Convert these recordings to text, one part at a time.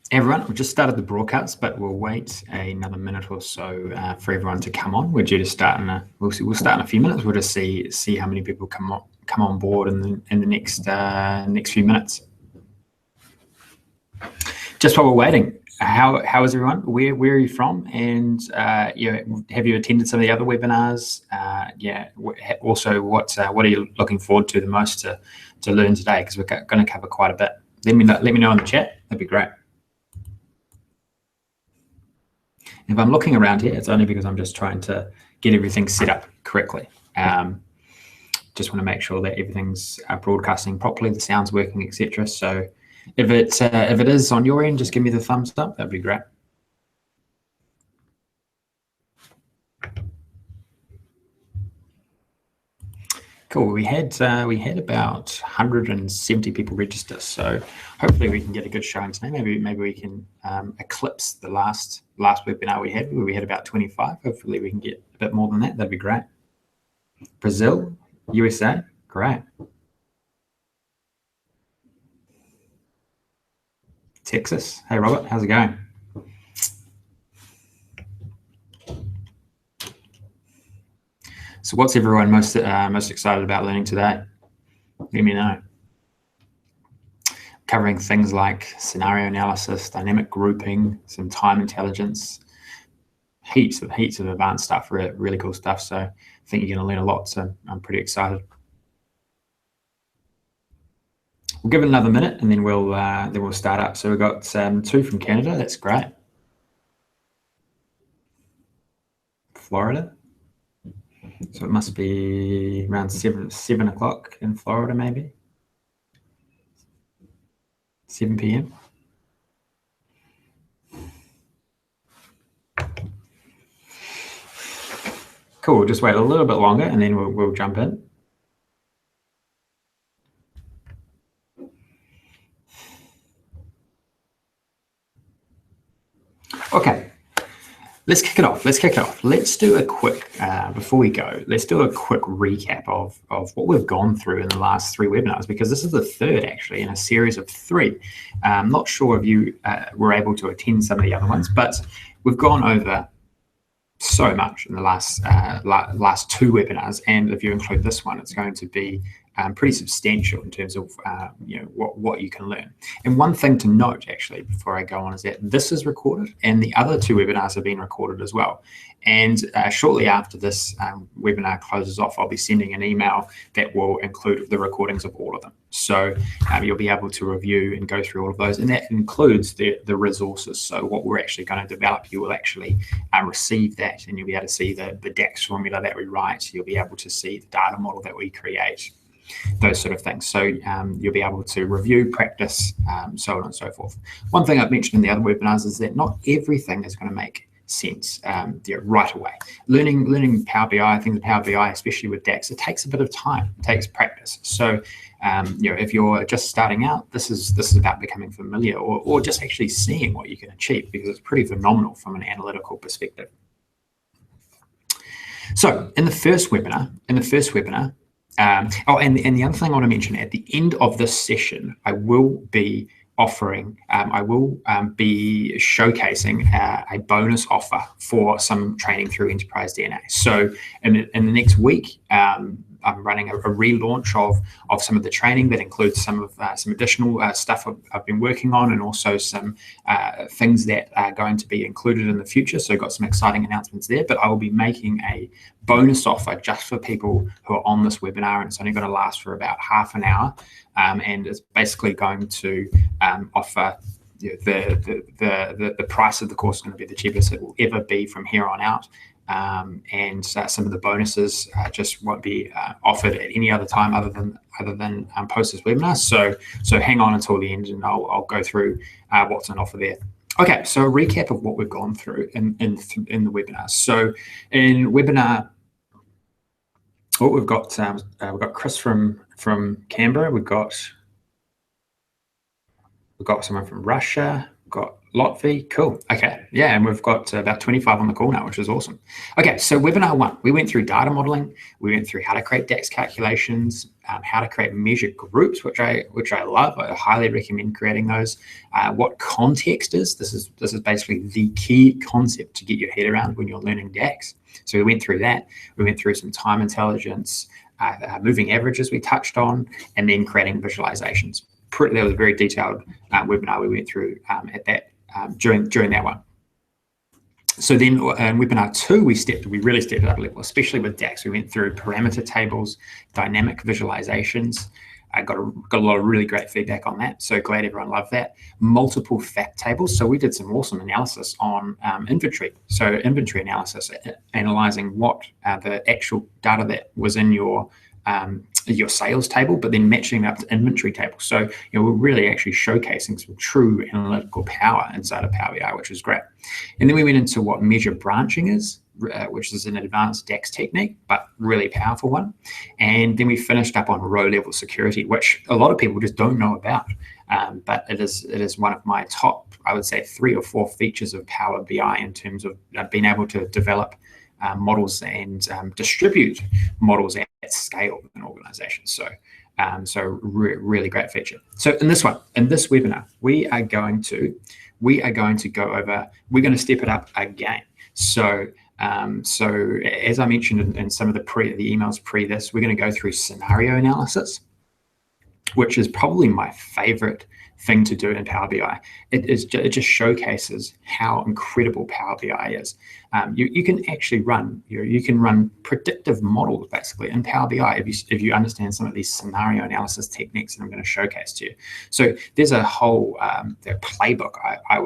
Everyone, we've just started the broadcast, but we'll wait another minute or so for everyone to come on. We're due to start in we'll start in a few minutes. We'll just see how many people come on board in the next few minutes. Just while we're waiting, how is everyone? Where are you from? And have you attended some of the other webinars? Also, what are you looking forward to the most to learn today? Because we're going to cover quite a bit. Let me know in the chat. That'd be great. If I'm looking around here, it's only because I'm just trying to get everything set up correctly. Just want to make sure that everything's broadcasting properly, the sound's working, etc. So if it is on your end, just give me the thumbs up. That'd be great. Cool. We had about 170 people register, so hopefully we can get a good showing today. Maybe we can eclipse the last webinar we had, where we had about 25. Hopefully we can get a bit more than that. That'd be great. Brazil, USA, great. Texas. Hey Robert, how's it going? So what's everyone most excited about learning today? Let me know. Covering things like scenario analysis, dynamic grouping, some time intelligence, heaps of advanced stuff, really cool stuff. So I think you're going to learn a lot. So I'm pretty excited. We'll give it another minute and then we'll start up. So we've got 2 from Canada. That's great. Florida. So it must be around 7 o'clock in Florida, maybe 7 p.m. Cool. We'll just wait a little bit longer and then we'll jump in. Okay. Let's kick it off. Let's do a quick, before we go, let's do a quick recap of what we've gone through in the last 3 webinars, because this is the 3rd actually in a series of 3. I'm not sure if you were able to attend some of the other ones, but we've gone over so much in the last 2 webinars, and if you include this one, it's going to be pretty substantial in terms of what you can learn. And one thing to note actually before I go on is that this is recorded and the other 2 webinars have been recorded as well. And shortly after this webinar closes off, I'll be sending an email that will include the recordings of all of them. So you'll be able to review and go through all of those, and that includes the resources. So what we're actually going to develop, you will actually receive that, and you'll be able to see the DAX formula that we write. You'll be able to see the data model that we create, those sort of things. So you'll be able to review, practice, so on and so forth. One thing I've mentioned in the other webinars is that not everything is going to make sense right away. Learning Power BI, things in Power BI, especially with DAX, it takes a bit of time. It takes practice. So if you're just starting out, this is about becoming familiar, or just actually seeing what you can achieve, because it's pretty phenomenal from an analytical perspective. So in the first webinar, and the other thing I want to mention, at the end of this session, I will be offering, I will be showcasing a bonus offer for some training through Enterprise DNA. So in the next week, I'm running a relaunch of some of the training that includes some additional stuff I've been working on, and also some things that are going to be included in the future. So I've got some exciting announcements there, but I will be making a bonus offer just for people who are on this webinar, and it's only going to last for about half an hour, and it's basically going to offer the price of the course is going to be the cheapest it will ever be from here on out. And some of the bonuses just won't be offered at any other time other than post this webinar. So hang on until the end, and I'll go through what's on offer there. Okay, so a recap of what we've gone through in the webinar. So in webinar, we've got Chris from Canberra. We've got someone from Russia. We've got Lot fee, cool. Okay, yeah, and we've got about 25 on the call now, which is awesome. Okay, so webinar 1, we went through data modeling, we went through how to create DAX calculations, how to create measure groups, which I love. I highly recommend creating those. What context is. This is basically the key concept to get your head around when you're learning DAX. So we went through that. We went through some time intelligence, moving averages we touched on, and then creating visualizations. That was a very detailed webinar we went through at that during that one. So then in webinar 2, we really stepped it up a level, especially with DAX. We went through parameter tables, dynamic visualizations. I got a lot of really great feedback on that. So glad everyone loved that. Multiple fact tables. So we did some awesome analysis on inventory. So inventory analysis, analyzing what the actual data that was in your sales table, but then matching it up to inventory tables. So we're really actually showcasing some true analytical power inside of Power BI, which is great. And then we went into what measure branching is, which is an advanced DAX technique, but really powerful one. And then we finished up on row level security, which a lot of people just don't know about. But it is one of my top, I would say, 3 or 4 features of Power BI in terms of being able to develop models and distribute models at scale in organizations. So really great feature. So in this webinar, we are going to go over, we're going to step it up again. So as I mentioned in some of the emails pre this, we're going to go through scenario analysis, which is probably my favorite thing to do in Power BI. It just showcases how incredible Power BI is. You can actually run predictive models basically in Power BI if you understand some of these scenario analysis techniques that I'm going to showcase to you. So there's a whole playbook I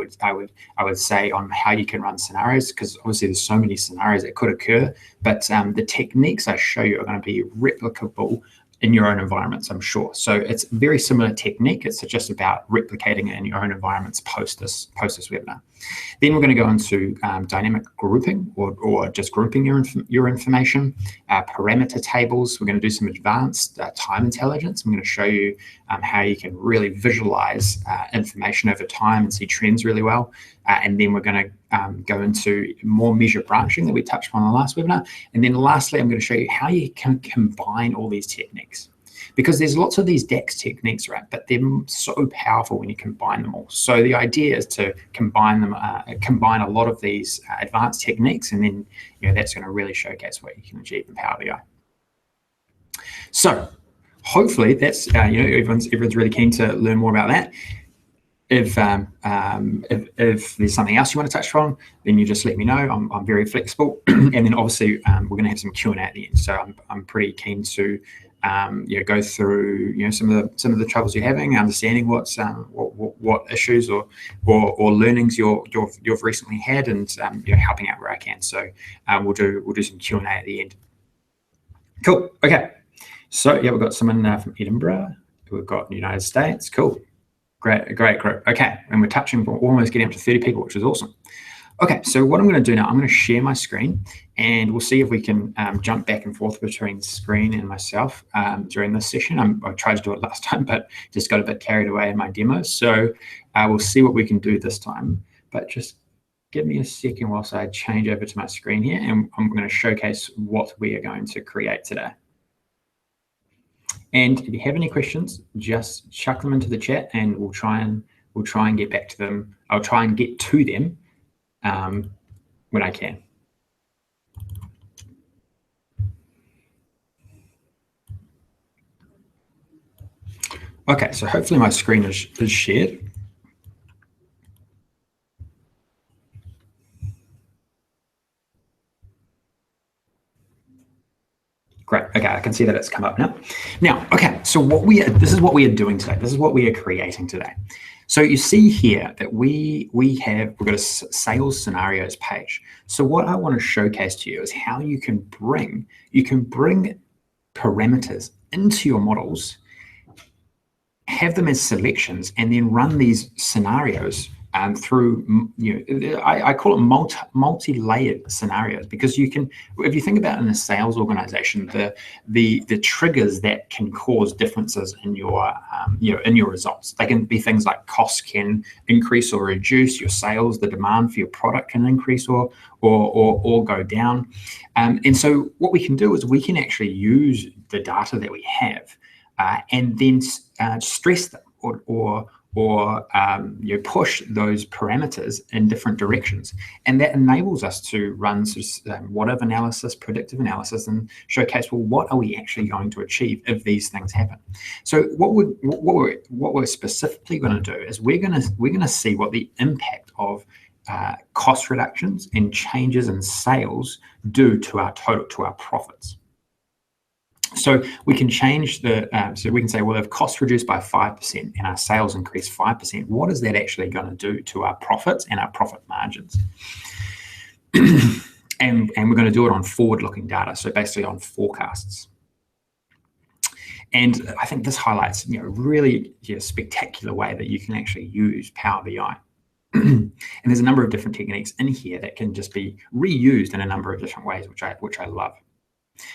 would say on how you can run scenarios, because obviously there's so many scenarios that could occur, but the techniques I show you are going to be replicable in your own environments, I'm sure. So it's a very similar technique. It's just about replicating it in your own environments post this webinar. Then we're going to go into dynamic grouping or just grouping your information, parameter tables. We're going to do some advanced time intelligence. I'm going to show you how you can really visualize information over time and see trends really well. And then we're going to go into more measure branching that we touched on in the last webinar. And then lastly, I'm going to show you how you can combine all these techniques. Because there's lots of these DAX techniques, right? But they're so powerful when you combine them all. So the idea is to combine them, combine a lot of these advanced techniques, and then that's going to really showcase what you can achieve in Power BI. So hopefully that's everyone's really keen to learn more about that. If there's something else you want to touch on, then you just let me know. I'm very flexible, and then obviously we're going to have some Q&A at the end. So I'm pretty keen to go through some of the troubles you're having, understanding what issues or learnings you've recently had, and helping out where I can. So we'll do some Q&A at the end. Cool. Okay. So we've got someone from Edinburgh. We've got the United States. Cool. Great group. Okay, and we're almost getting up to 30 people, which is awesome. Okay, so what I'm going to do now, I'm going to share my screen, and we'll see if we can jump back and forth between screen and myself during this session. I tried to do it last time, but just got a bit carried away in my demo. So we'll see what we can do this time. But just give me a second whilst I change over to my screen here, and I'm going to showcase what we are going to create today. And if you have any questions, just chuck them into the chat, and we'll try and get back to them. I'll try and get to them when I can. Okay, so hopefully my screen is shared. Great. Okay, I can see that it's come up now. Now, okay, so this is what we are doing today. This is what we are creating today. So you see here that we've got a sales scenarios page. So what I want to showcase to you is how you can bring parameters into your models, have them as selections, and then run these scenarios through, I call it multi-layered scenarios, because you can, if you think about in a sales organization, the triggers that can cause differences in your in your results. They can be things like costs can increase or reduce your sales, the demand for your product can increase or go down, and so what we can do is we can actually use the data that we have and then stress them or push those parameters in different directions, and that enables us to run what-if analysis, predictive analysis, and showcase, well, what are we actually going to achieve if these things happen? So what we're specifically going to do is we're going to see what the impact of cost reductions and changes in sales do to our profits. So we can change so we can say, well, if costs reduced by 5% and our sales increase 5%, what is that actually going to do to our profits and our profit margins? and we're going to do it on forward-looking data, so basically on forecasts. And I think this highlights, really spectacular way that you can actually use Power BI. And there's a number of different techniques in here that can just be reused in a number of different ways, which I love.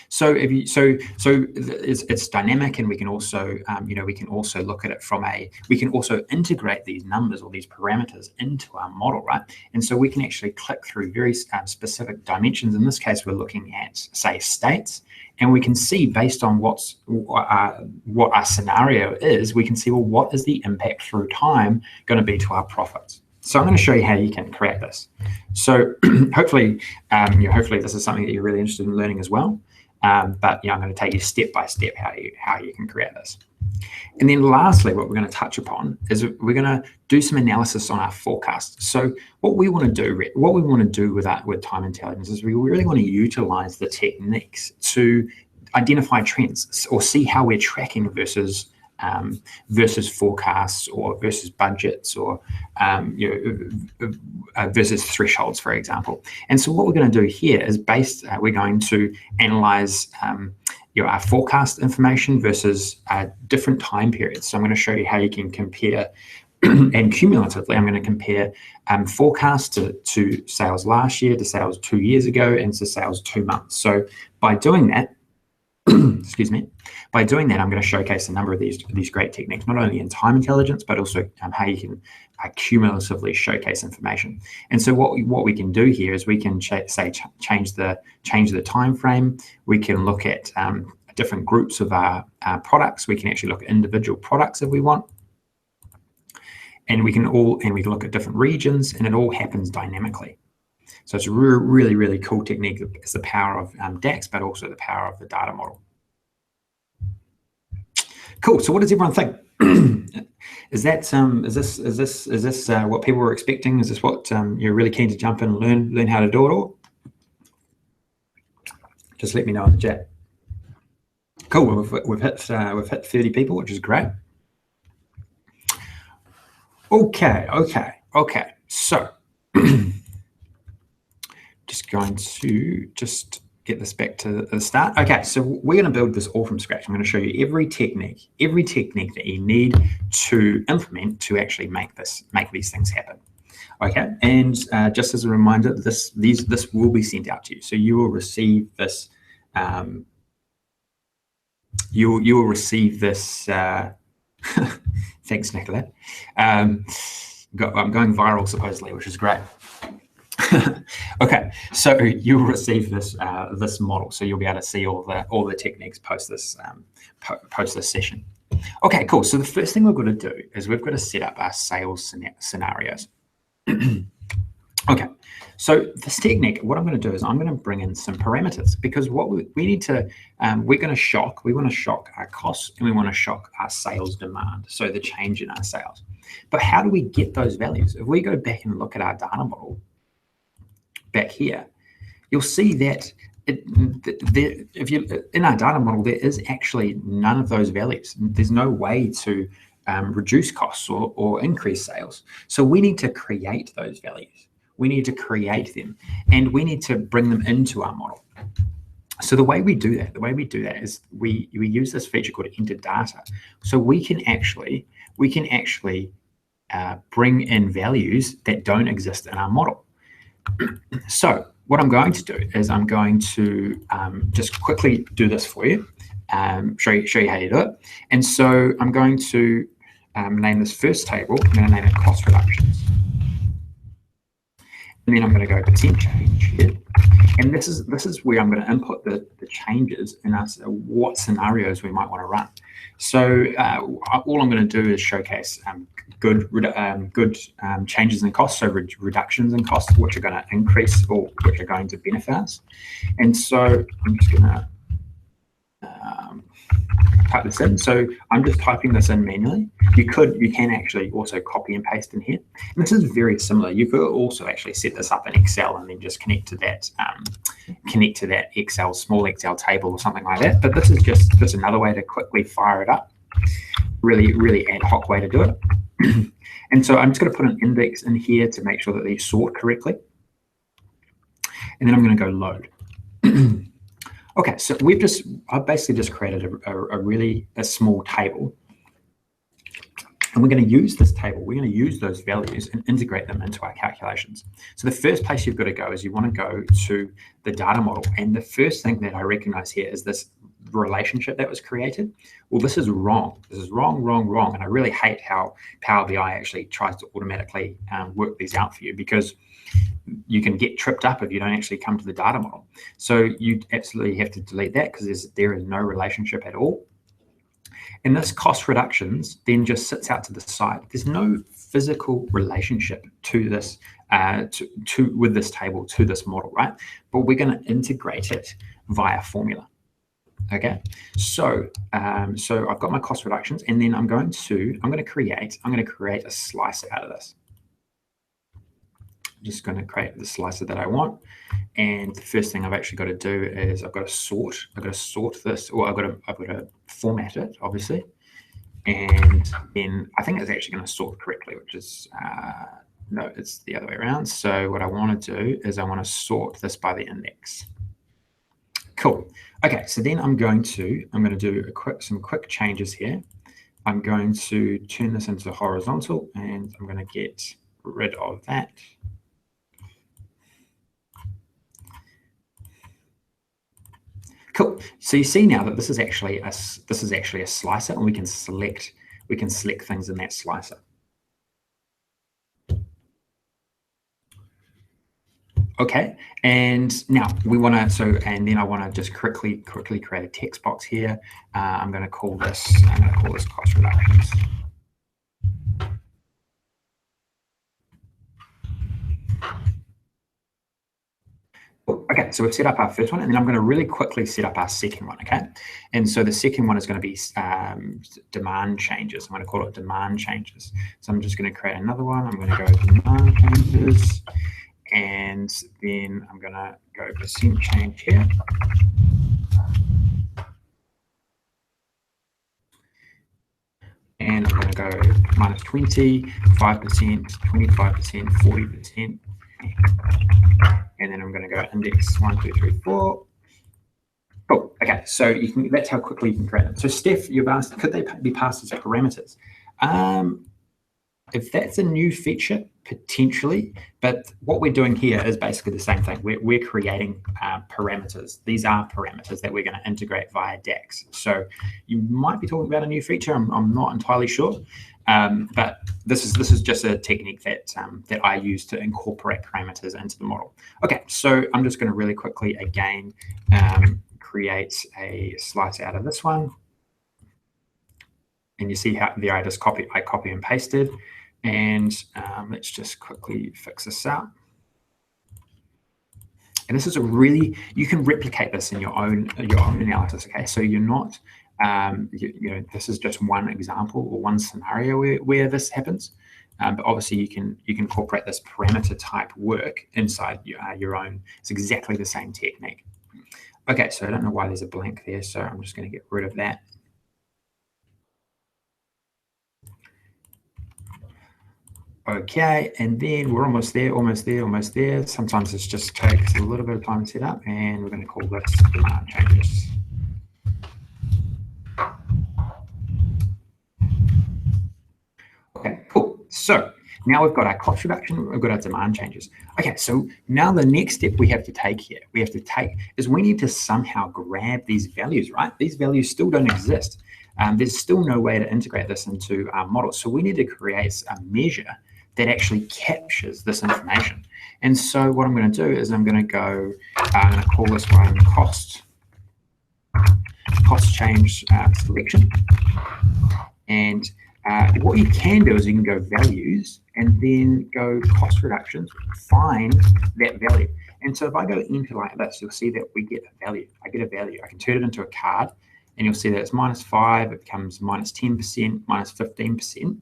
So it's dynamic, and we can also look at it we can also integrate these numbers or these parameters into our model, right? And so we can actually click through very specific dimensions. In this case, we're looking at, say, states, and we can see based on what our scenario is, we can see, well, what is the impact through time going to be to our profits? So I'm going to show you how you can create this. So hopefully this is something that you're really interested in learning as well. But I'm going to take you step by step how you can create this. And then lastly, what we're going to touch upon is we're going to do some analysis on our forecast. So what we want to do with time intelligence is we really want to utilize the techniques to identify trends or see how we're tracking versus forecasts or versus budgets or versus thresholds, for example. And so what we're going to do here is we're going to analyze our forecast information versus different time periods. So I'm going to show you how you can compare and cumulatively I'm going to compare forecast to sales last year, to sales 2 years ago, and to sales 2 months. So by doing that, excuse me, I'm going to showcase a number of these great techniques, not only in time intelligence, but also how you can cumulatively showcase information. And so what we can do here is we can change the time frame. We can look at different groups of our products. We can actually look at individual products if we want. And we can look at different regions, and it all happens dynamically. So it's a really, really cool technique. It's the power of DAX, but also the power of the data model. Cool. So what does everyone think? Is this what people were expecting? Is this what you're really keen to jump in and learn how to do it all? Just let me know in the chat. Cool. We've hit 30 people, which is great. Okay. So just going to get this back to the start. Okay, so we're going to build this all from scratch. I'm going to show you every technique that you need to implement to actually make these things happen. Okay, and just as a reminder, this will be sent out to you. So you will receive this. You will receive this. Thanks, Nicola. I'm going viral supposedly, which is great. Okay, so you'll receive this model, so you'll be able to see all the techniques post this session. Okay, cool. So the first thing we've got to do is we've got to set up our sales scenarios. Okay, so this technique, what I'm going to do is I'm going to bring in some parameters, because what we need to, we want to shock our costs, and we want to shock our sales demand, so the change in our sales. But how do we get those values? If we go back and look at our data model back here, you'll see that in our data model, there is actually none of those values. There's no way to reduce costs or increase sales. So we need to create those values. We need to create them, and we need to bring them into our model. So the way we do that is we use this feature called enter data. So we can actually bring in values that don't exist in our model. So what I'm going to do is I'm going to just quickly do this for you, show you how you do it. And so I'm going to name this first table. I'm going to name it cost reductions. And then I'm going to go percent change here. And this is where I'm going to input the changes and what scenarios we might want to run. So all I'm going to do is showcase good changes in costs, so reductions in costs, which are going to increase or which are going to benefit us. And so I'm just going to type this in. So I'm just typing this in manually. You can actually also copy and paste in here. And this is very similar. You could also actually set this up in Excel and then just connect to that small Excel table or something like that. But this is just another way to quickly fire it up. Really ad hoc way to do it. And so I'm just going to put an index in here to make sure that they sort correctly. And then I'm going to go load. Okay, so I've basically just created a small table, and we're going to use this table. We're going to use those values and integrate them into our calculations. So the first place you've got to go is you want to go to the data model, and the first thing that I recognize here is this relationship that was created. Well, this is wrong. This is wrong, and I really hate how Power BI actually tries to automatically work these out for you, because you can get tripped up if you don't actually come to the data model. So you absolutely have to delete that, because there is no relationship at all. And this cost reductions then just sits out to the side. There's no physical relationship to this, with this table, to this model, right? But we're going to integrate it via formula. Okay, so I've got my cost reductions, and then I'm going to create a slicer out of this. I'm just going to create the slicer that I want, and the first thing I've actually got to do is I've got to sort this, or I've got to format it, obviously, and then I think it's actually going to sort correctly, which is no, it's the other way around. So what I want to do is I want to sort this by the index. Cool. Okay, so then I'm going to do some quick changes here. I'm going to turn this into horizontal, and I'm going to get rid of that. Cool. So you see now that this is actually a slicer, and we can select things in that slicer. Okay, and now we want to and then I want to just quickly create a text box here. I'm going to call this cost reductions. Okay, so we've set up our first one, and then I'm going to really quickly set up our second one, okay? And so the second one is going to be demand changes. I'm going to call it demand changes. So I'm just going to create another one. I'm going to go demand changes, and then I'm going to go percent change here. And I'm going to go minus 20, 5%, 25%, 40%. And then I'm going to go index 1, 2, 3, 4. Cool. Okay, so that's how quickly you can create them. So Steph, you've asked, could they be passed as parameters? If that's a new feature, potentially, but what we're doing here is basically the same thing. We're creating parameters. These are parameters that we're going to integrate via DAX. So you might be talking about a new feature. I'm not entirely sure, but this is just a technique that I use to incorporate parameters into the model. Okay, so I'm just going to really quickly again create a slice out of this one, and you see how there I copy and pasted. And let's just quickly fix this out. And this is you can replicate this in your own analysis. Okay, so you're not, this is just one example or one scenario where this happens. But obviously you can incorporate this parameter type work inside your own. It's exactly the same technique. Okay, so I don't know why there's a blank there, so I'm just going to get rid of that. Okay, and then we're almost there. Sometimes it just takes a little bit of time to set up, and we're going to call this demand changes. Okay, cool. So now we've got our cost reduction, we've got our demand changes. Okay, so now the next step we have to take here, is we need to somehow grab these values, right? These values still don't exist. There's still no way to integrate this into our model. So we need to create a measure that actually captures this information. And so what I'm going to do is I'm going to go, I'm going to call this one cost change selection. And what you can do is you can go values and then go cost reductions, find that value. And so if I go enter like this, you'll see that we get a value. I get a value. I can turn it into a card and you'll see that it's -5, it becomes -10%, -15%.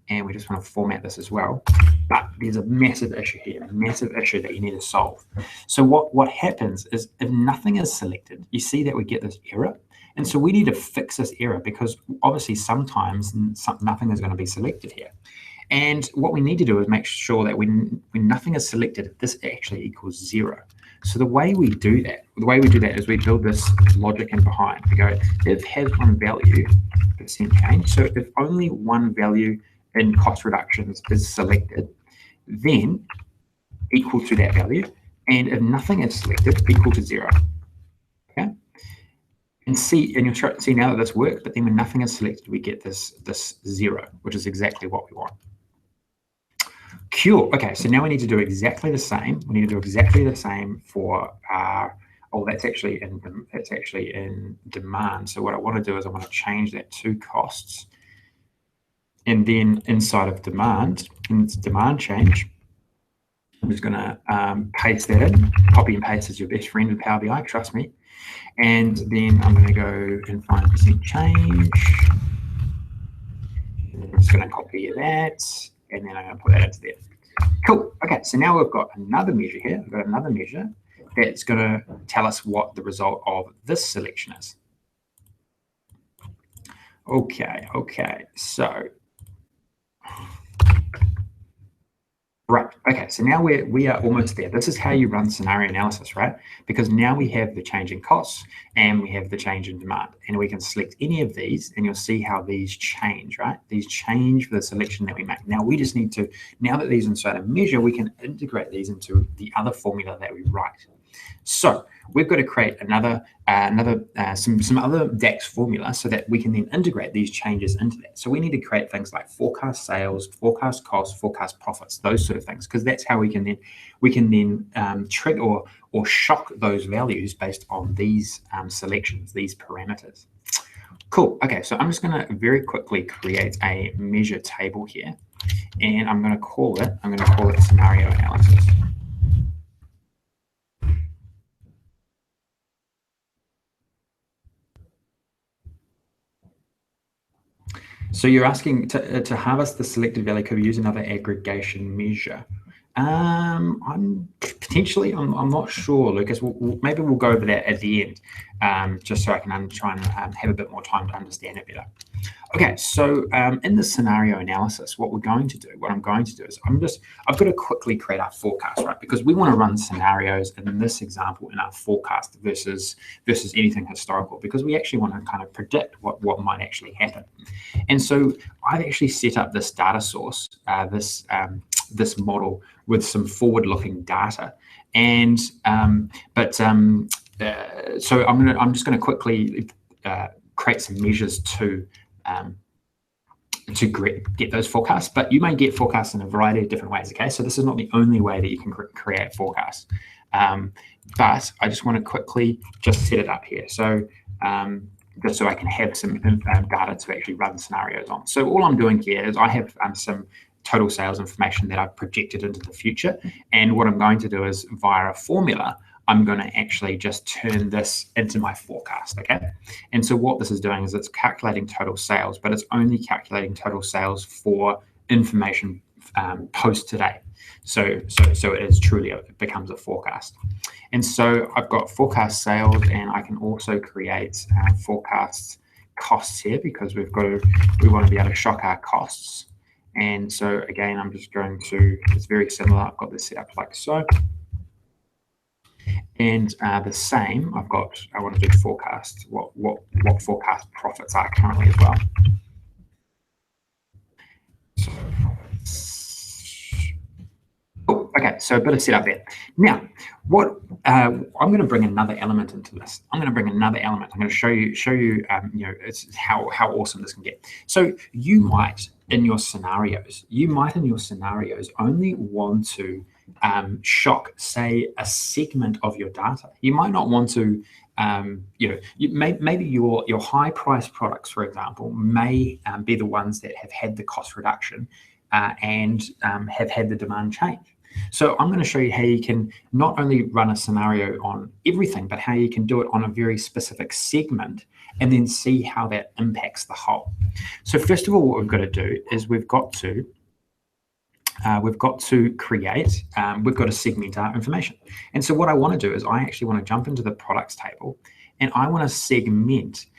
And we just want to format this as well. But there's a massive issue here, a massive issue that you need to solve. So what happens is if nothing is selected, you see that we get this error. And so we need to fix this error because obviously sometimes nothing is going to be selected here. And what we need to do is make sure that when nothing is selected, this actually equals 0. So the way we do that is we build this logic in behind. We go, if has one value, percent change. So if only one value in cost reductions is selected, then equal to that value. And if nothing is selected, equal to 0. Okay. And you'll see now that this works, but then when nothing is selected, we get this 0, which is exactly what we want. Cool. Okay, so now we need to do exactly the same. We need to do exactly the same for that's actually in demand. So what I want to do is I want to change that to costs. And then inside of demand, in demand change, I'm just going to paste that in. Copy and paste is your best friend with Power BI, trust me. And then I'm going to go and find percent change. I'm just going to copy that, and then I'm going to put that into there. Cool. Okay, so now we've got another measure here. We've got another measure that's going to tell us what the result of this selection is. Okay, so right. Okay, so now we are almost there. This is how you run scenario analysis, right? Because now we have the change in costs and we have the change in demand, and we can select any of these, and you'll see how these change, right? These change for the selection that we make. Now we just need to, now that these are inside a measure, we can integrate these into the other formula that we write. So we've got to create some other DAX formula so that we can then integrate these changes into that. So we need to create things like forecast sales, forecast costs, forecast profits, those sort of things, because that's how we can then trigger or shock those values based on these selections, these parameters. Cool. Okay, so I'm just going to very quickly create a measure table here, and I'm going to call it scenario analysis. So you're asking to harvest the selected value, could we use another aggregation measure? I'm not sure, Lucas. Maybe we'll go over that at the end, just so I can try and have a bit more time to understand it better. Okay, so in the scenario analysis, what I'm going to do is I've got to quickly create our forecast, right? Because we want to run scenarios in this example in our forecast versus anything historical, because we actually want to kind of predict what might actually happen. And so I've actually set up this data source, this model with some forward-looking data, and so I'm just going to quickly create some measures to get those forecasts, but you may get forecasts in a variety of different ways. Okay, so this is not the only way that you can create forecasts, but I just want to quickly just set it up here. So just so I can have some data to actually run scenarios on. So all I'm doing here is I have some total sales information that I've projected into the future. And what I'm going to do is via a formula, I'm going to actually just turn this into my forecast, okay? And so what this is doing is it's calculating total sales, but it's only calculating total sales for information post today. So it is truly, it becomes a forecast. And so I've got forecast sales, and I can also create forecast costs here, because we want to be able to shock our costs. And so again, I'm just going to, it's very similar. I've got this set up like so. And the same, I want to do forecast, what forecast profits are currently as well. So Okay, so a bit of setup there. Now, what I'm going to bring another element into this. I'm going to bring another element. I'm going to show you, you know, it's how awesome this can get. So you might in your scenarios, only want to shock, say, a segment of your data. You might not want to. You know, maybe your high price products, for example, may be the ones that have had the cost reduction and have had the demand change. So I'm going to show you how you can not only run a scenario on everything, but how you can do it on a very specific segment and then see how that impacts the whole. So first of all, what we've got to do is we've got to segment our information. And so what I want to do is I actually want to jump into the products table and I want to segment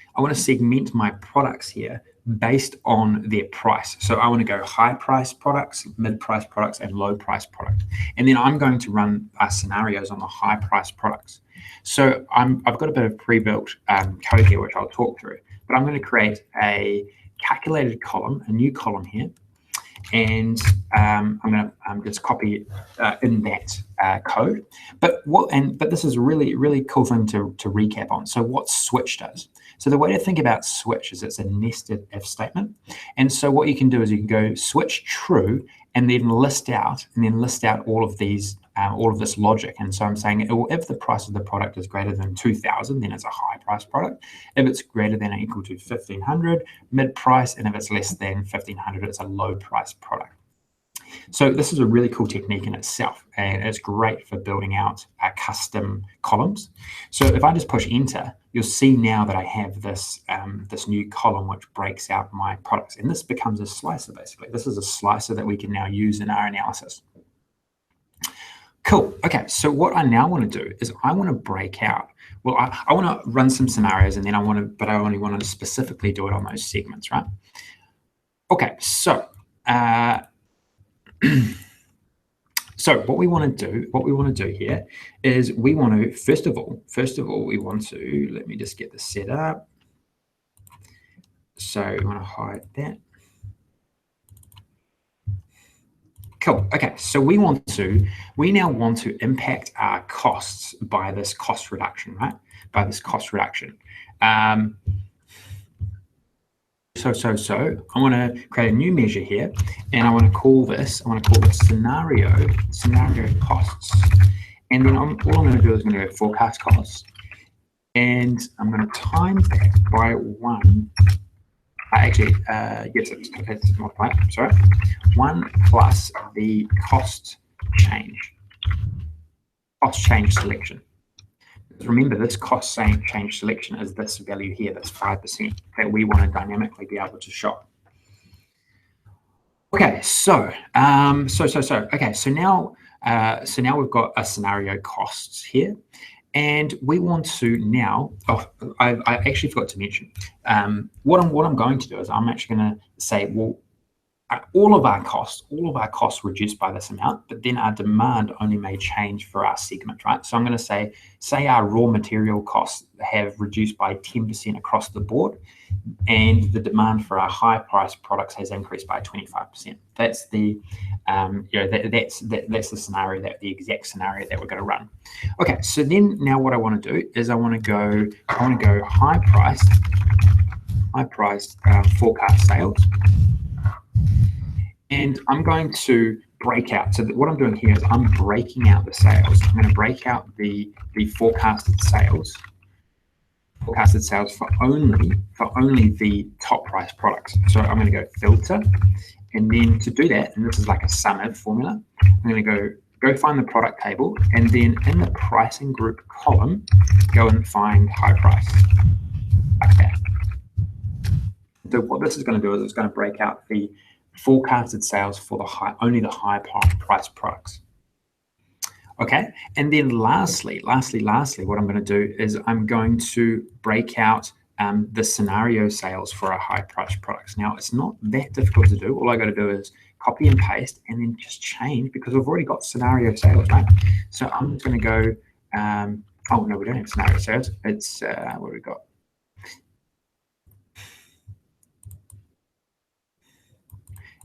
my products here based on their price. So I want to go high price products, mid price products, and low price products. And then I'm going to run our scenarios on the high price products. So I've got a bit of pre-built code here, which I'll talk through, but I'm going to create a calculated column, a new column here. And I'm going to just copy in that code. But this is a really cool thing to recap on. So what switch does? So the way to think about switch is it's a nested if statement. And so what you can do is you can go switch true and then list out all of these. All of this logic. And so I'm saying if the price of the product is greater than 2,000, then it's a high price product. If it's greater than or equal to 1,500, mid price, and if it's less than 1,500, it's a low price product. So this is a really cool technique in itself, and it's great for building out custom columns. So if I just push enter, you'll see now that I have this this new column which breaks out my products, and this becomes a slicer basically. This is a slicer that we can now use in our analysis. Cool. Okay, so what I now want to do is I want to break out. Well, I want to run some scenarios, and then I only want to specifically do it on those segments, right? Okay, so so what we want to do here is we want to first of all we want to, let me just get this set up. So we want to hide that. Cool. Okay, so we now want to impact our costs by this cost reduction, right? By this cost reduction. So I want to create a new measure here, and I want to call this scenario costs. And then all I'm going to do is I'm going to go forecast costs, and I'm going to times that by 1. Actually, yes, it's multiplied. Sorry, 1 plus the cost change selection. Remember, this cost change selection is this value here, that's 5% that we want to dynamically be able to shop. Okay, so now we've got a scenario costs here. And we want to now, I actually forgot to mention, what I'm going to do is I'm actually going to say, well, all of our costs reduced by this amount, but then our demand only may change for our segment, right? So I'm going to say our raw material costs have reduced by 10% across the board, and the demand for our high price products has increased by 25%. That's the that's the scenario, the exact scenario that we're going to run. Okay, so then now what I want to do is I want to go high priced forecast sales. And I'm going to break out. So what I'm doing here is I'm breaking out the sales. I'm going to break out the forecasted sales for only the top price products. So I'm going to go filter, and then to do that, and this is like a sum if formula, I'm going to go find the product table, and then in the pricing group column, go and find high price. Okay. So what this is going to do is it's going to break out the forecasted sales for only the high price products. Okay, and then lastly, what I'm going to do is I'm going to break out the scenario sales for our high price products. Now, it's not that difficult to do. All I got to do is copy and paste, and then just change, because we've already got scenario sales, right? So I'm just going to go. Oh no, we don't have scenario sales. It's what do we got?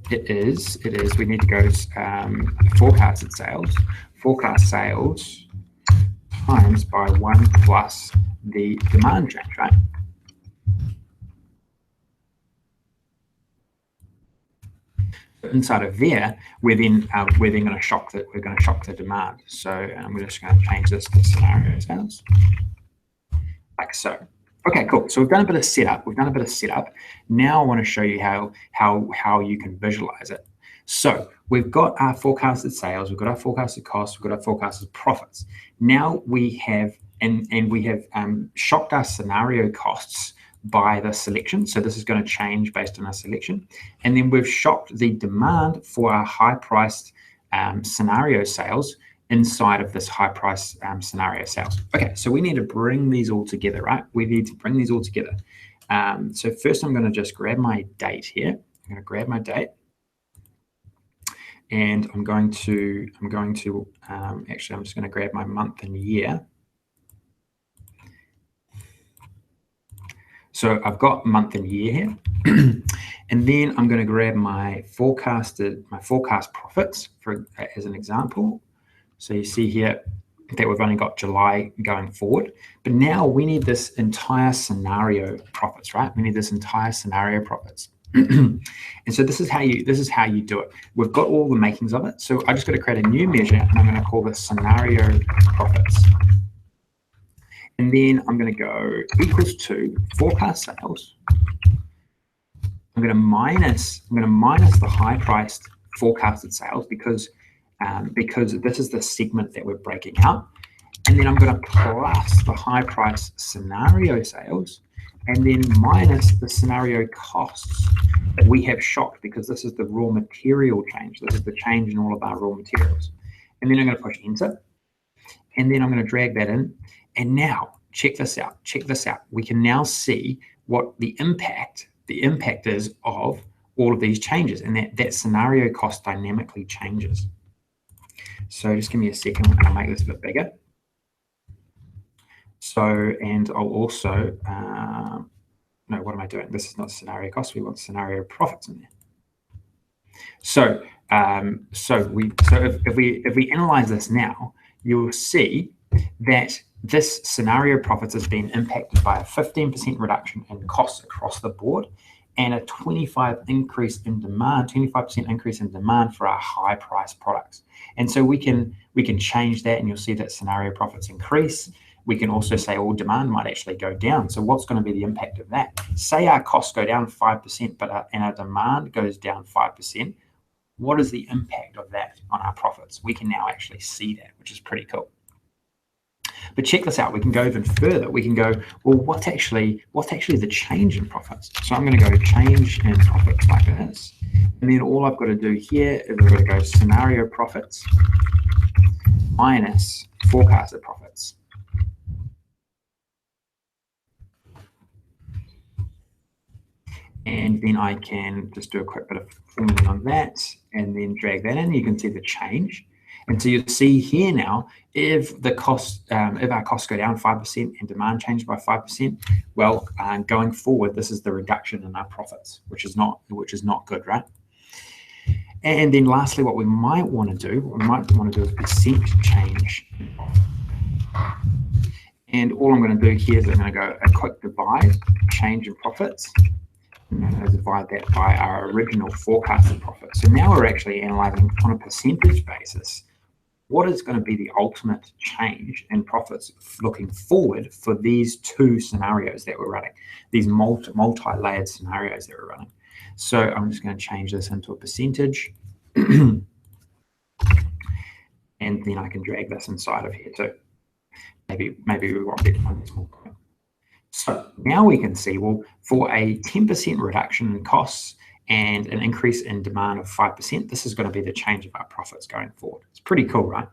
It is. We need to go to forecasted sales. Forecast sales times by 1 plus the demand change, right? Inside of there, we're then going to shock the demand. So we're just going to change this to scenario sales, like so. Okay, cool. So we've done a bit of setup. Now I want to show you how you can visualize it. So we've got our forecasted sales, we've got our forecasted costs, we've got our forecasted profits. Now we have shocked our scenario costs by the selection. So this is going to change based on our selection. And then we've shocked the demand for our high-priced scenario sales inside of this high-price scenario sales. Okay, so we need to bring these all together, right? We need to bring these all together. So first I'm going to just grab my date here. I'm going to grab my date. And I'm actually, I'm just going to grab my month and year. So I've got month and year here. And then I'm going to grab my forecast profits as an example. So you see here that we've only got July going forward, but now we need this entire scenario profits, right? We need this entire scenario profits. And so this is how you do it. We've got all the makings of it. So I just got to create a new measure and I'm going to call this scenario profits. And then I'm going to go equals to forecast sales. I'm going to minus the high priced forecasted sales because this is the segment that we're breaking out. And then I'm going to plus the high price scenario sales and then minus the scenario costs that we have shocked because this is the raw material change. This is the change in all of our raw materials. And then I'm going to push enter. And then I'm going to drag that in. And now check this out. We can now see what the impact is of all of these changes, and that scenario cost dynamically changes. So just give me a second, and I'll make this a bit bigger. So, and I'll also, no, what am I doing? This is not scenario cost. We want scenario profits in there. So, if we analyze this now, you'll see that this scenario profits has been impacted by a 15% reduction in costs across the board and a 25% increase in demand for our high price products. And so we can change that, and you'll see that scenario profits increase. We can also say all demand might actually go down. So what's going to be the impact of that? Say our costs go down 5%, but our demand goes down 5%. What is the impact of that on our profits? We can now actually see that, which is pretty cool. But check this out. We can go even further. We can go, well, what's actually the change in profits? So I'm going to go change in profits like this. And then all I've got to do here is I've got to go scenario profits minus forecasted profits. And then I can just do a quick bit of formatting on that and then drag that in. You can see the change. And so you see here now, if our costs go down 5% and demand changed by 5%, well, going forward, this is the reduction in our profits, which is not good, right? And then lastly, what we might want to do is percent change. And all I'm going to do here is I'm going to go a quick divide, change in profits. I'm going to divide that by our original forecasted profit. So now we're actually analyzing on a percentage basis what is going to be the ultimate change in profits looking forward for these two scenarios that we're running, these multi-layered scenarios that we're running. So I'm just going to change this into a percentage. And then I can drag this inside of here too. Maybe we want to get one small. So now we can see, well, for a 10% reduction in costs and an increase in demand of 5%, this is going to be the change of our profits going forward. It's pretty cool, right?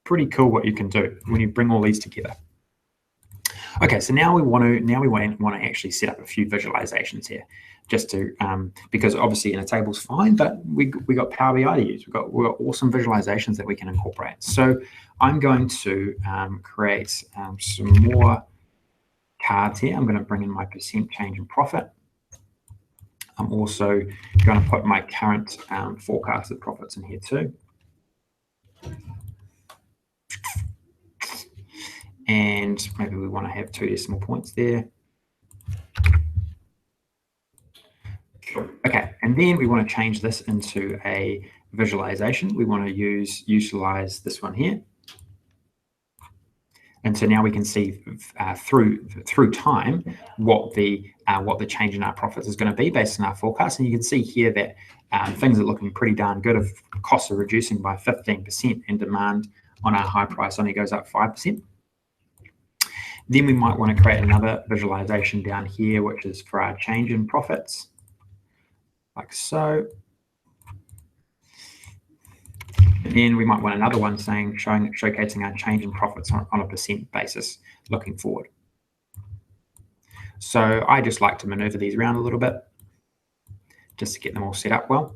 Pretty cool what you can do when you bring all these together. Okay, so now we want to actually set up a few visualizations here, just to because obviously in a table's fine, but we got Power BI to use. We've got awesome visualizations that we can incorporate. So I'm going to create some more cards here. I'm going to bring in my percent change in profit. I'm also going to put my current forecasted profits in here too. And maybe we want to have 2 decimal points there. Cool. Okay, and then we want to change this into a visualization. We want to utilize this one here. And so now we can see through time what the change in our profits is going to be based on our forecast. And you can see here that things are looking pretty darn good. If costs are reducing by 15% and demand on our high price only goes up 5%. Then we might want to create another visualization down here, which is for our change in profits, like so. And then we might want another one saying showcasing our change in profits on a percent basis looking forward. So I just like to maneuver these around a little bit just to get them all set up well.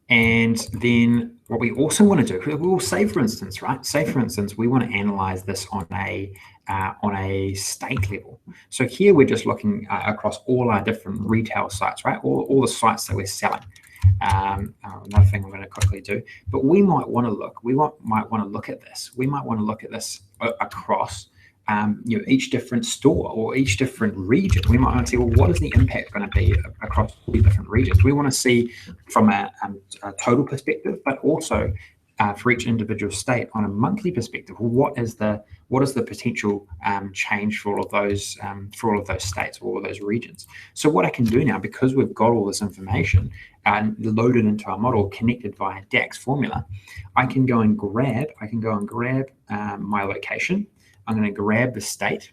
And then what we also want to do, we'll say for instance, right? Say for instance, we want to analyze this on a state level. So here we're just looking across all our different retail sites, right? All the sites that we're selling. Another thing I'm going to quickly do, but we might want to look. Might want to look at this. We might want to look at this across each different store or each different region. We might want to see, well, what is the impact going to be across all the different regions? We want to see from a total perspective, but also for each individual state on a monthly perspective. Well, what is the potential change for all of those states, or all of those regions? So what I can do now, because we've got all this information loaded into our model, connected via DAX formula, I can go and grab my location. I'm going to grab the state,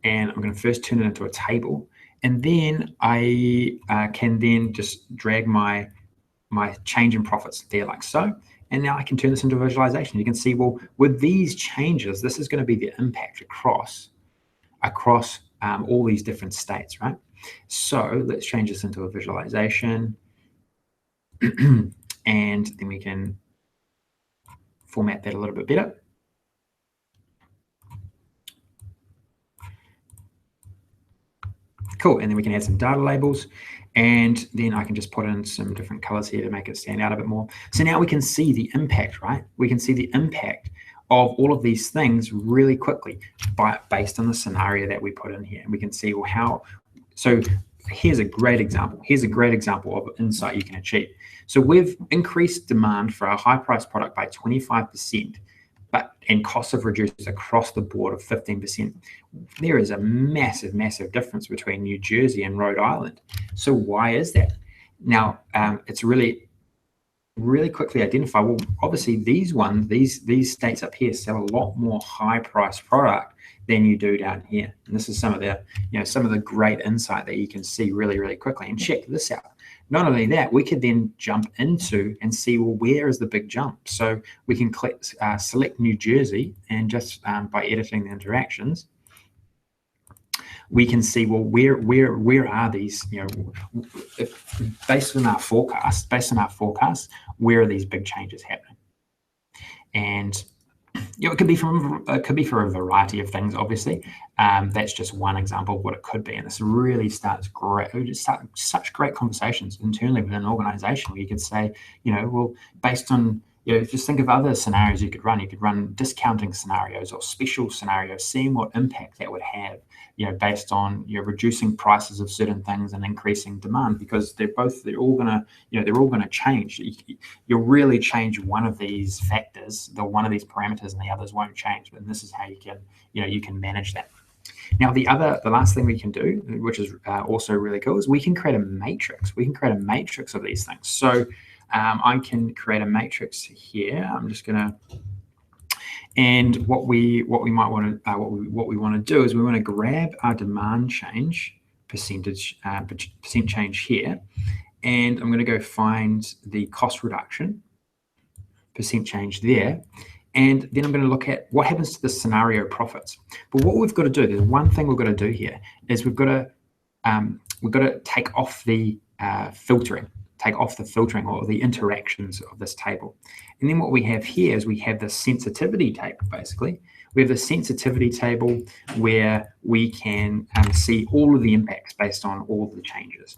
and I'm going to first turn it into a table, and then I can then just drag my change in profits there like so, and now I can turn this into a visualization. You can see, well, with these changes, this is going to be the impact across all these different states, right? So let's change this into a visualization, and then we can format that a little bit better. Cool, and then we can add some data labels, and then I can just put in some different colors here to make it stand out a bit more. So now we can see the impact, right? We can see the impact of all of these things really quickly based on the scenario that we put in here. And we can see, well, how, so here's a great example. Here's a great example of insight you can achieve. So we've increased demand for our high price product by 25%. And costs have reduced across the board of 15%. There is a massive, massive difference between New Jersey and Rhode Island. So why is that? Now, it's really quickly identify, well, obviously these states up here sell a lot more high price product than you do down here. And this is some of the great insight that you can see really, really quickly. And check this out. Not only that, we could then jump into and see, well, where is the big jump? So we can click select New Jersey, and just by editing the interactions, we can see, well, where are these, based on our forecast, where are these big changes happening? And it could be for a variety of things, obviously. That's just one example of what it could be, and this really starts such great conversations internally within an organization, where you could say, well, based on, just think of other scenarios you could run. You could run discounting scenarios or special scenarios, seeing what impact that would have, based on reducing prices of certain things and increasing demand, because they're all gonna change. You'll really change one of these factors, one of these parameters, and the others won't change. But this is how you can manage that. Now, the last thing we can do, which is also really cool, is we can create a matrix. We can create a matrix of these things. So I can create a matrix here. I'm just gonna, and what we might want to what we want to do is we want to grab our demand change percent change here, and I'm going to go find the cost reduction percent change there. And then I'm going to look at what happens to the scenario profits. But what we've got to do, there's one thing we've got to do here, is we've got to take off the filtering or the interactions of this table. And then what we have here is we have the sensitivity table, basically, We have the sensitivity table where we can see all of the impacts based on all of the changes.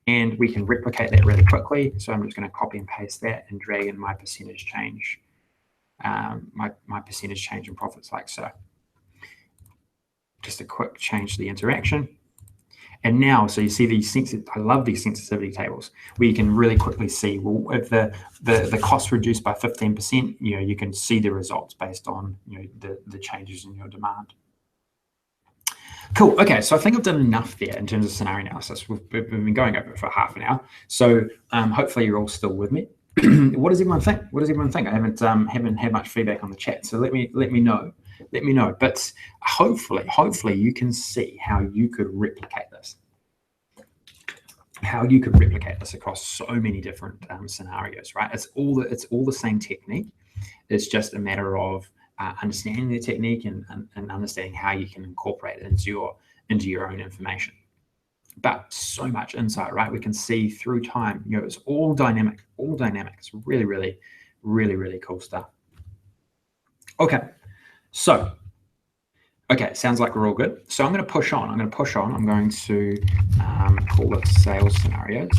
And we can replicate that really quickly. So I'm just going to copy and paste that and drag in my percentage change, my percentage change in profits like so. Just a quick change to the interaction. And now, so you see these I love these sensitivity tables where you can really quickly see, well, if the cost reduced by 15%, you can see the results based on the changes in your demand. Cool. Okay, so I think I've done enough there in terms of scenario analysis. We've been going over it for half an hour, so hopefully you're all still with me. What does everyone think? What does everyone think? I haven't had much feedback on the chat, so let me know. Let me know. But hopefully you can see how you could replicate this. How you could replicate this across so many different scenarios, right? It's all the same technique. It's just a matter of understanding the technique and understanding how you can incorporate it into your own information. But so much insight, right? We can see through time. It's all dynamic. It's really, really, really, really cool stuff. Okay, so sounds like we're all good. So I'm going to push on. I'm going to call it sales scenarios.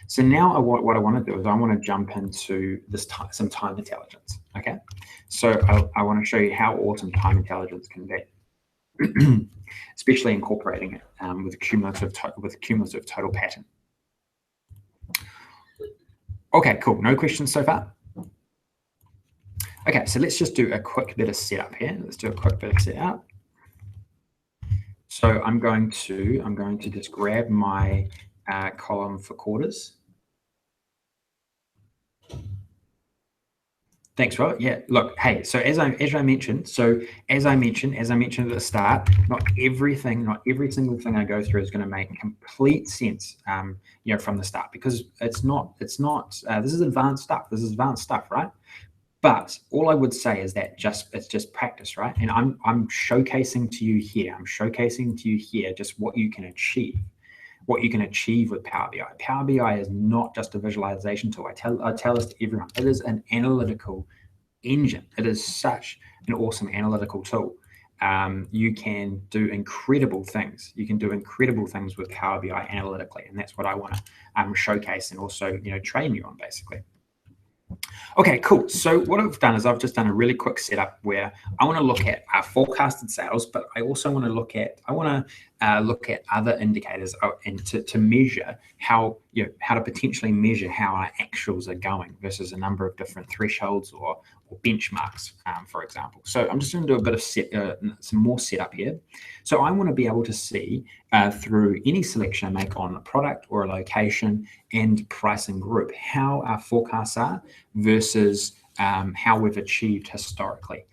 So now what I want to do is I want to jump into this some time intelligence. Okay, so I want to show you how awesome time intelligence can be, especially incorporating it with cumulative total pattern. Okay, cool. No questions so far. Okay, so let's just do a quick bit of setup here. Let's do a quick bit of setup. So I'm going to just grab my column for quarters. Thanks, Robert. Yeah, look, hey, so as I mentioned at the start, not every single thing I go through is going to make complete sense, from the start, because it's not. This is advanced stuff, right? But all I would say is that it's just practice, right? And I'm showcasing to you here just what you can achieve. What you can achieve with Power BI. Power BI is not just a visualization tool. I tell this to everyone. It is an analytical engine. It is such an awesome analytical tool. You can do incredible things. You can do incredible things with Power BI analytically, and that's what I want to showcase and also train you on, basically. Okay, cool. So what I've done is I've just done a really quick setup where I want to look at our forecasted sales, but I also want to look at other indicators and to measure how to potentially measure how our actuals are going versus a number of different thresholds or benchmarks, for example. So I'm just going to do a bit of some more setup here. So I want to be able to see through any selection I make on a product or a location and pricing group how our forecasts are versus how we've achieved historically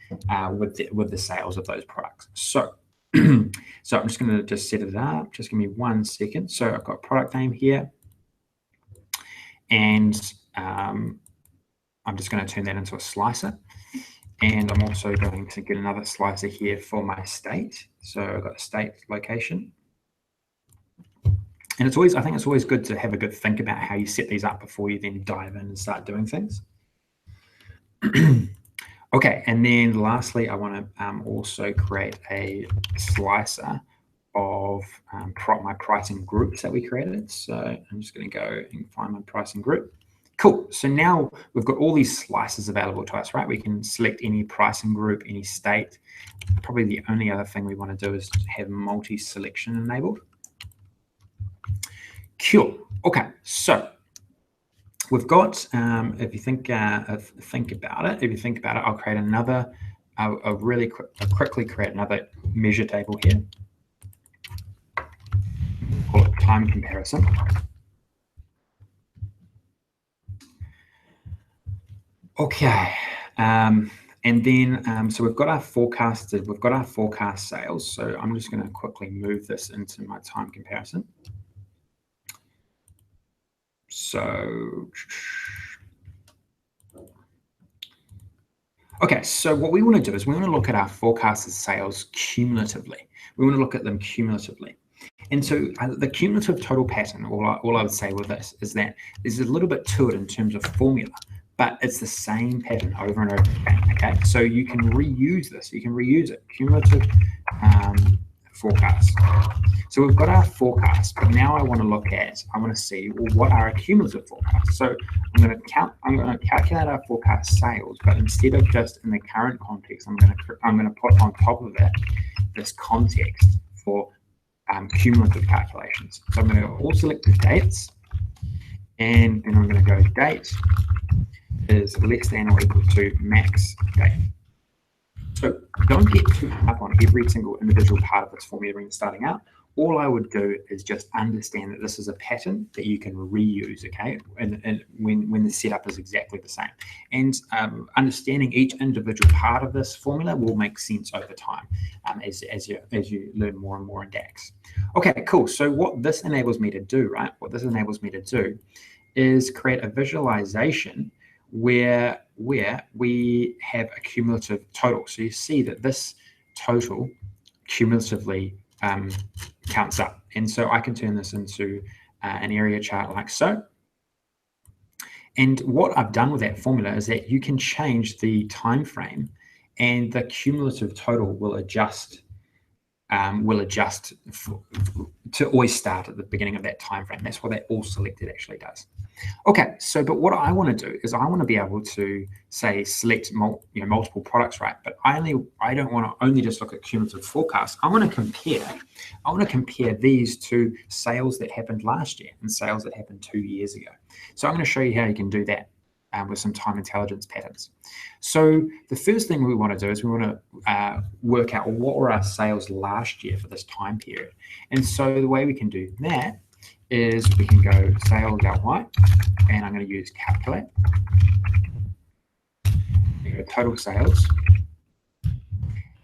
with the sales of those products. So I'm just going to set it up. Just give me 1 second. So I've got product name here, and I'm just going to turn that into a slicer. And I'm also going to get another slicer here for my state. So I've got a state location. And I think it's always good to have a good think about how you set these up before you then dive in and start doing things. Okay, and then lastly, I want to also create a slicer of my pricing groups that we created. So I'm just going to go and find my pricing group. Cool. So now we've got all these slices available to us, right? We can select any pricing group, any state. Probably the only other thing we want to do is have multi-selection enabled. Cool. Okay, so we've got, if you think about it, I'll create another, I'll quickly create another measure table here. Call it time comparison. Okay, and then so we've got our forecast sales. So I'm just going to quickly move this into my time comparison. So, okay, so what we want to do is we want to look at our forecasted sales cumulatively. We want to look at them cumulatively. And so the cumulative total pattern, all I would say with this is that there's a little bit to it in terms of formula, but it's the same pattern over and over again, okay? So you can reuse this, you can reuse it, cumulative forecast. So we've got our forecast, but now I want to see, well, what are our cumulative forecasts? So I'm going to calculate our forecast sales, but instead of just in the current context, I'm going to put on top of it this context for cumulative calculations. So I'm going to all select the dates, and then I'm going to go date is less than or equal to max date. So don't get too hung up on every single individual part of this formula when you're starting out. All I would do is just understand that this is a pattern that you can reuse, okay? And when the setup is exactly the same. And understanding each individual part of this formula will make sense over time as you learn more and more in DAX. Okay, cool. So what this enables me to do, right? What this enables me to do is create a visualization where we have a cumulative total. So you see that this total cumulatively counts up. And so I can turn this into an area chart like so. And what I've done with that formula is that you can change the time frame and the cumulative total will adjust to always start at the beginning of that time frame. That's what that all selected actually does. Okay, so but what I want to do is I want to be able to say select multiple products, right? But I don't want to only just look at cumulative forecast. I want to compare these to sales that happened last year and sales that happened 2 years ago. So I'm going to show you how you can do that with some time intelligence patterns. So the first thing we want to do is we want to work out what were our sales last year for this time period. And so the way we can do that is we can go sales.y, and I'm going to use calculate, go total sales,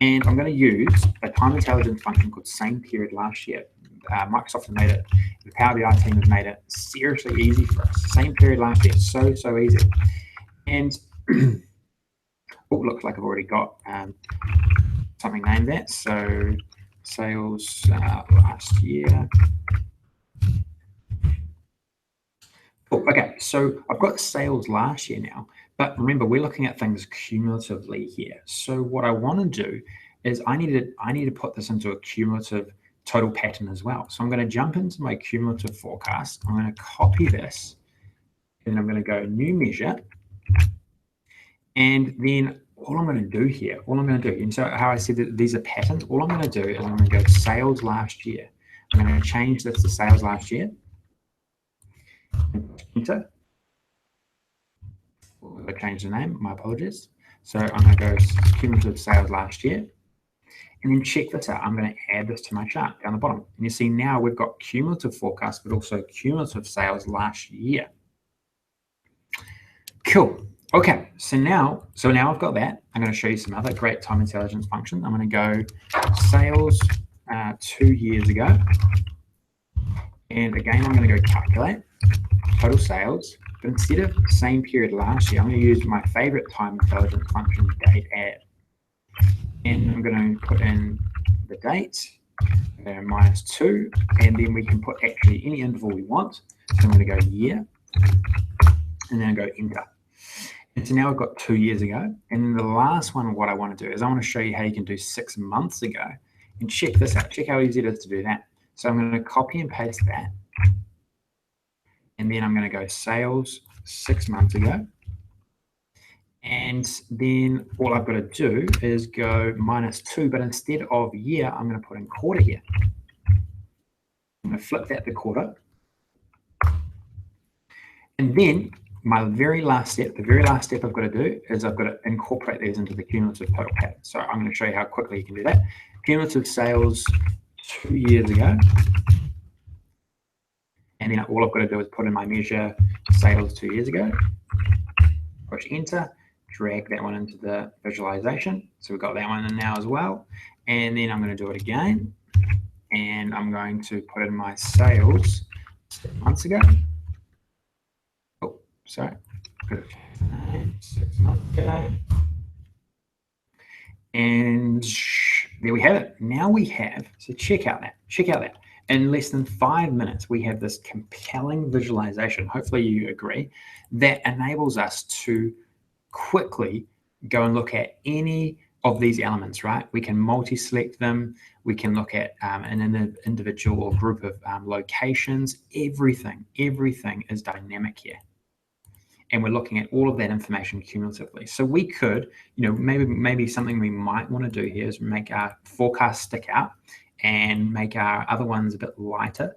and I'm going to use a time intelligence function called same period last year. Microsoft has made it, the Power BI team has made it seriously easy for us. Same period last year, so easy. And oh, looks like I've already got something named that. So sales last year. Cool. Okay, so I've got sales last year now, but remember we're looking at things cumulatively here. So what I want to do is I need to put this into a cumulative total pattern as well. So I'm going to jump into my cumulative forecast. I'm going to copy this, and I'm going to go new measure, and then all I'm going to do here, and so how I said that these are patterns, all I'm going to do is I'm going to go sales last year. I'm going to change this to sales last year. Enter. I changed the name, my apologies. So I'm going to go cumulative sales last year, and then check this out. I'm going to add this to my chart down the bottom. And you see now we've got cumulative forecast, but also cumulative sales last year. Cool. Okay, so now I've got that. I'm going to show you some other great time intelligence functions. I'm going to go sales 2 years ago. And again, I'm going to go calculate total sales, but instead of the same period last year, I'm going to use my favorite time intelligence function, date add. And I'm going to put in the date, -2, and then we can put actually any interval we want. So I'm going to go year, and then I go enter. And so now I've got 2 years ago. And then the last one, what I want to do is I want to show you how you can do 6 months ago. And check this out. Check how easy it is to do that. So I'm going to copy and paste that. And then I'm going to go sales 6 months ago. And then all I've got to do is go -2, but instead of year, I'm going to put in quarter here. I'm going to flip that to quarter. And then my very last step, the very last step I've got to do is I've got to incorporate these into the cumulative total pattern. So I'm going to show you how quickly you can do that. Cumulative sales 2 years ago. And then all I've got to do is put in my measure sales 2 years ago, push enter, drag that one into the visualization. So we've got that one in now as well. And then I'm going to do it again. And I'm going to put in my sales 6 months ago. Oh, sorry. 6 months ago. And there we have it. Now we have, so check out that. in less than 5 minutes, we have this compelling visualization, hopefully you agree, that enables us to quickly go and look at any of these elements, right? We can multi-select them. We can look at an individual or group of locations. Everything is dynamic here. And we're looking at all of that information cumulatively. So we could, maybe something we might want to do here is make our forecast stick out and make our other ones a bit lighter.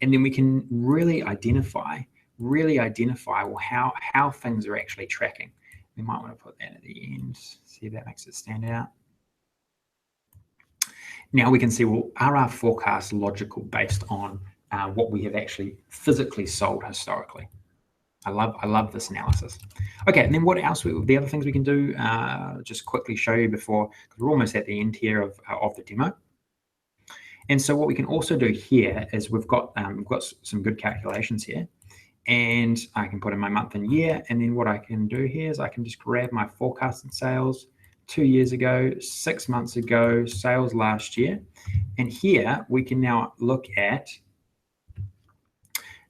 And then we can really identify well, how things are actually tracking. We might want to put that at the end, see if that makes it stand out. Now we can see, well, are our forecasts logical based on what we have actually physically sold historically? I love this analysis. Okay, and then what else? The other things we can do, just quickly show you before, because we're almost at the end here of the demo. And so what we can also do here is we've got some good calculations here, and I can put in my month and year, and then what I can do here is I can just grab my forecasted sales 2 years ago, 6 months ago, sales last year, and here we can now look at.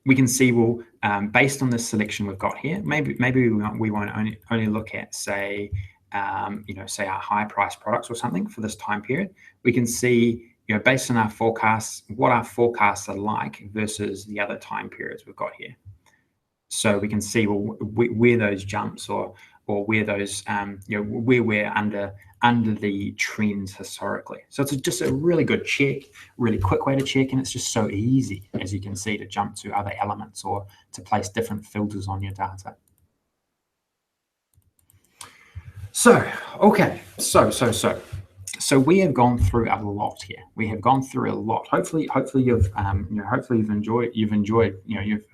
We can see, well, based on this selection we've got here, maybe we won't only look at, say, say our high price products or something for this time period. We can see, based on our forecasts, what our forecasts are like versus the other time periods we've got here. So we can see, well, where those jumps or where those, where we're under the trends historically. So it's just a really good check, really quick way to check, and it's just so easy, as you can see, to jump to other elements or to place different filters on your data. So, okay, so we have gone through a lot here. We have gone through a lot. Hopefully you've enjoyed.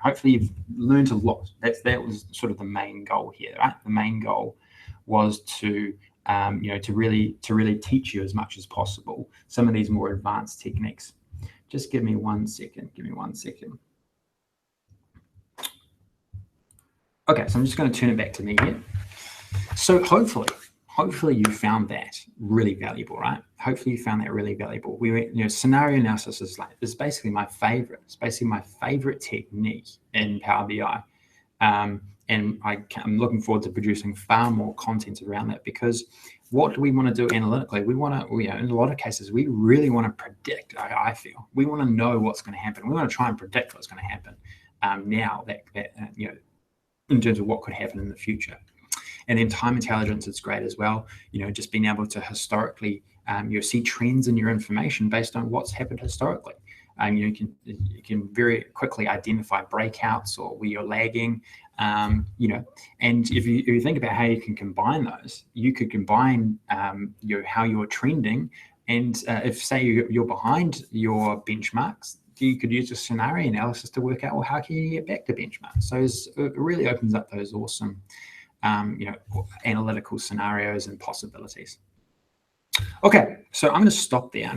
Hopefully you've learned a lot. That was sort of the main goal here, right? The main goal was to really teach you as much as possible some of these more advanced techniques. Just give me 1 second. Okay, so I'm just going to turn it back to me here. So hopefully you found that really valuable, right? Hopefully you found that really valuable. Scenario analysis is basically my favorite. It's basically my favorite technique in Power BI. And I'm looking forward to producing far more content around that, because what do we want to do analytically? We want to, in a lot of cases, we really want to predict. I feel we want to know what's going to happen. We want to try and predict what's going to happen now. That in terms of what could happen in the future. And then time intelligence is great as well. Just being able to historically, see trends in your information based on what's happened historically. You can very quickly identify breakouts or where you're lagging. And if you think about how you can combine those, you could combine how you're trending, and if say you're behind your benchmarks, you could use a scenario analysis to work out, well, how can you get back to benchmarks? So it really opens up those awesome analytical scenarios and possibilities. Okay, so I'm going to stop there.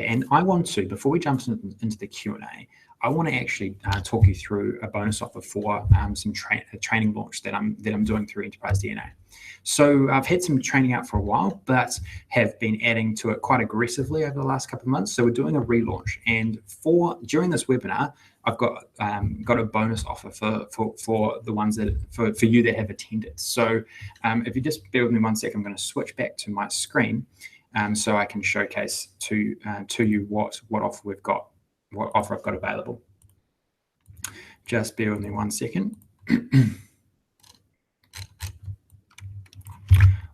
And I want to, before we jump into the Q&A, I want to actually talk you through a bonus offer for some training launch that I'm doing through Enterprise DNA. So I've had some training out for a while, but have been adding to it quite aggressively over the last couple of months. So we're doing a relaunch, and during this webinar, I've got a bonus offer for the ones that for you that have attended. So if you just bear with me 1 second, I'm going to switch back to my screen so I can showcase to you what offer we've got, what offer I've got available. Just bear with me 1 second.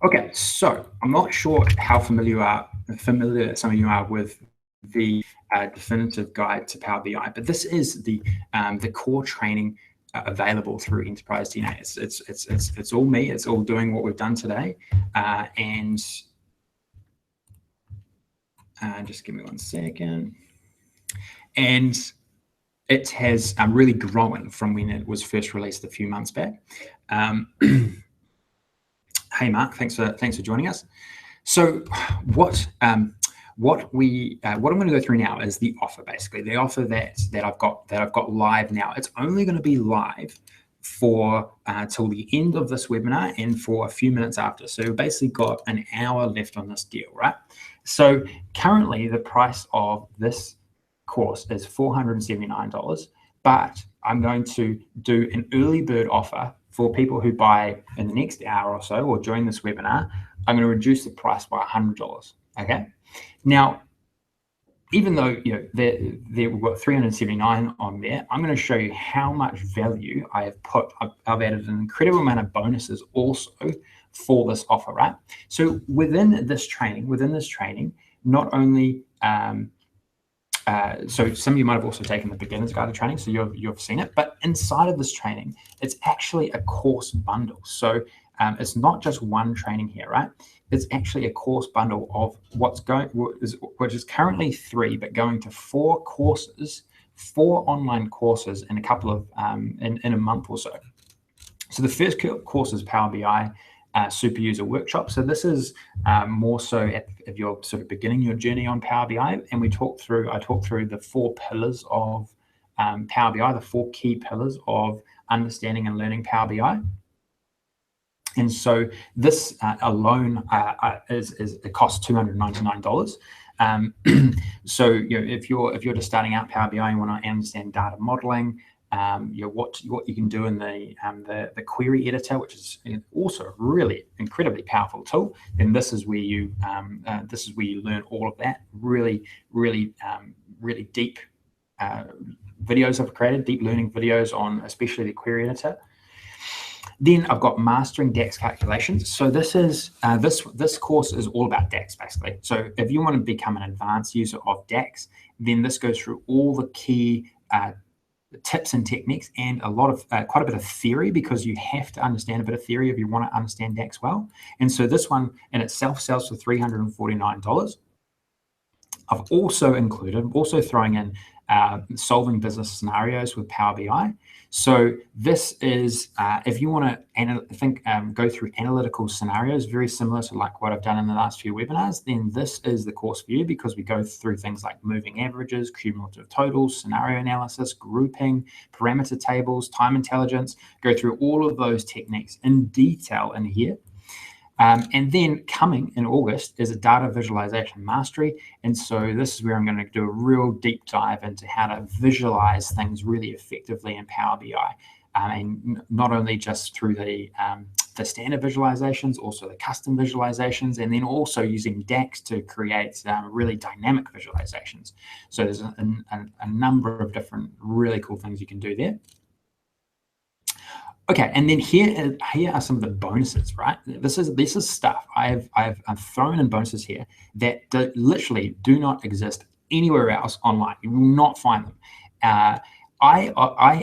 Okay, so I'm not sure how familiar some of you are with the definitive guide to Power BI, but this is the core training available through Enterprise DNA. It's all me. It's all doing what we've done today, and just give me 1 second. And it has really grown from when it was first released a few months back. Hey Mark, thanks for joining us. So what I'm going to go through now is the offer, basically the offer that I've got live now. It's only going to be live for till the end of this webinar and for a few minutes after. So we've basically got an hour left on this deal, right? So currently the price of this course is $479, but I'm going to do an early bird offer for people who buy in the next hour or so or during this webinar. I'm going to reduce the price by $100. Okay. Now, even though we've got 379 on there, I'm going to show you how much value I have put. I've added an incredible amount of bonuses also for this offer, right? So within this training, not only so some of you might have also taken the beginner's guide to training, so you've seen it, but inside of this training, it's actually a course bundle. So it's not just one training here, right? It's actually a course bundle of which is currently 3, but going to 4 courses, 4 online courses in a couple of in a month or so. So the first course is Power BI Super User Workshop. So this is more so if you're sort of beginning your journey on Power BI, and I talk through the 4 pillars of Power BI, the 4 key pillars of understanding and learning Power BI. And so this alone it costs $299. So if you're just starting out Power BI and want to understand data modeling, what you can do in the query editor, which is also a really incredibly powerful tool, then this is where you learn all of that. Really deep videos I've created, deep learning videos on especially the query editor. Then I've got mastering DAX calculations. So this is this course is all about DAX basically. So if you want to become an advanced user of DAX, then this goes through all the key tips and techniques and quite a bit of theory, because you have to understand a bit of theory if you want to understand DAX well. And so this one in itself sells for $349. I've also throwing in solving business scenarios with Power BI. So this is if you want to go through analytical scenarios, very similar to like what I've done in the last few webinars, then this is the course for you, because we go through things like moving averages, cumulative totals, scenario analysis, grouping, parameter tables, time intelligence, go through all of those techniques in detail in here. And then coming in August is a data visualization mastery. And so this is where I'm going to do a real deep dive into how to visualize things really effectively in Power BI. And not only just through the standard visualizations, also the custom visualizations, and then also using DAX to create really dynamic visualizations. So there's a number of different really cool things you can do there. Okay, and then here are some of the bonuses, right? This is stuff I've thrown in bonuses here that literally do not exist anywhere else online. You will not find them.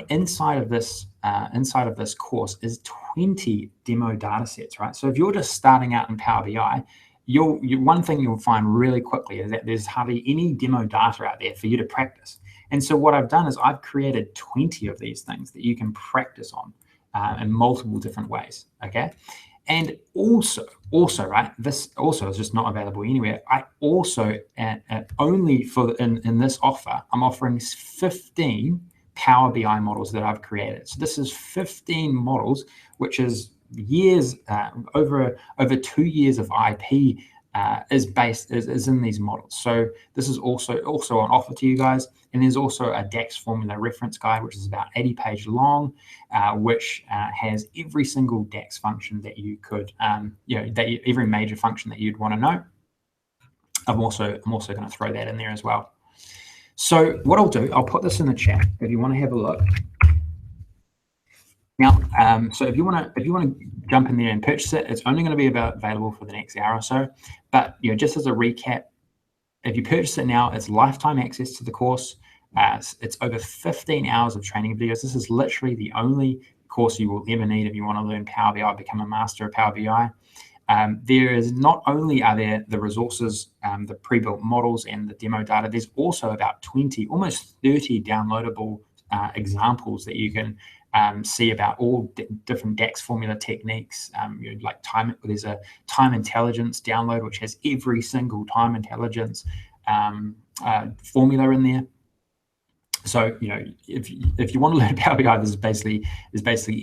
Inside of this course is 20 demo data sets, right? So if you're just starting out in Power BI, one thing you'll find really quickly is that there's hardly any demo data out there for you to practice. And so what I've done is I've created 20 of these things that you can practice on. In multiple different ways, okay? And also, right, this also is just not available anywhere. I also, only in this offer, I'm offering 15 Power BI models that I've created. So this is 15 models, which is years, over 2 years of IP is in these models. So this is also on offer to you guys. And there's also a DAX formula reference guide, which is about 80 pages long, which has every single DAX function that you could, every major function that you'd want to know. I'm also going to throw that in there as well. So what I'll do, I'll put this in the chat if you want to have a look. Now, so if you want to jump in there and purchase it, it's only going to be available for the next hour or so. But just as a recap, if you purchase it now, it's lifetime access to the course. It's over 15 hours of training videos. This is literally the only course you will ever need if you want to learn Power BI, become a master of Power BI. There is not only are there the resources, the pre-built models and the demo data, there's also about 20, almost 30 downloadable examples that you can see about all different DAX formula techniques. Like there's a time intelligence download, which has every single time intelligence formula in there. So if you want to learn Power BI, this is basically